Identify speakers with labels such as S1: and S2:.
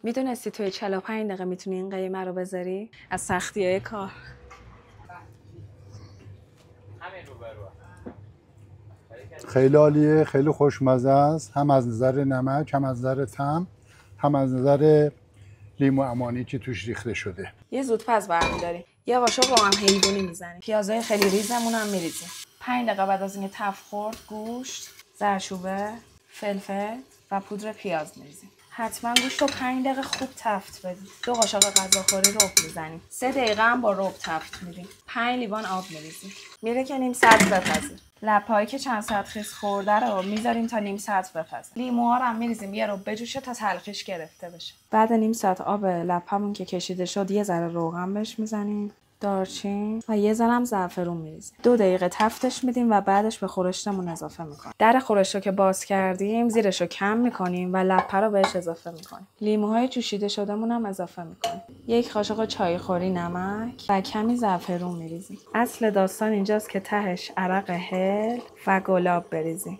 S1: میدونستی توی 45 دقیقه میتونی این قیمه رو بذاری؟ از سختی‌های کار.
S2: خیلی عالیه، خیلی خوشمزه است، هم از نظر نمک، هم از نظر طعم، هم از نظر لیمو عمانی که توش ریخته شده.
S1: یه زودپز برمی‌داریم. یه قاشق رو هم حیوانی میزنیم. پیازای خیلی ریزمون هم میریزیم. 5 دقیقه بعد از اینکه تفت خورد، گوشت، زردچوبه، فلفل و پودر پیاز میریزیم. حتما گوشت رو 5 دقیقه خوب تفت بدیم. 2 قاشق غذاخوری رب میزنیم. 3 دقیقه هم با رب تفت میدیم. 5 لیوان آب میریزیم. میره که نیم ساعت بپزه. لپایی که چند ساعت خیس خورده رو میذاریم تا نیم ساعت بپزه. لیموها رو هم میریزیم یه رو بجوشه تا تلخیش گرفته بشه. بعد نیم ساعت آب لپمون که کشیده شد یه ذره روغن بهش میزنیم، دارچین و یه ذره هم زعفرون میریزیم. 2 دقیقه تفتش میدیم و بعدش به خورشتمون اضافه میکنیم. در خورشت رو که باز کردیم زیرش رو کم میکنیم و لپه رو بهش اضافه میکنیم. لیموهای جوشیده شدهمون هم اضافه میکنیم. 1 قاشق چایخوری نمک و کمی زعفرون میریزیم. اصل داستان اینجاست که تهش عرق هل و گلاب بریزیم.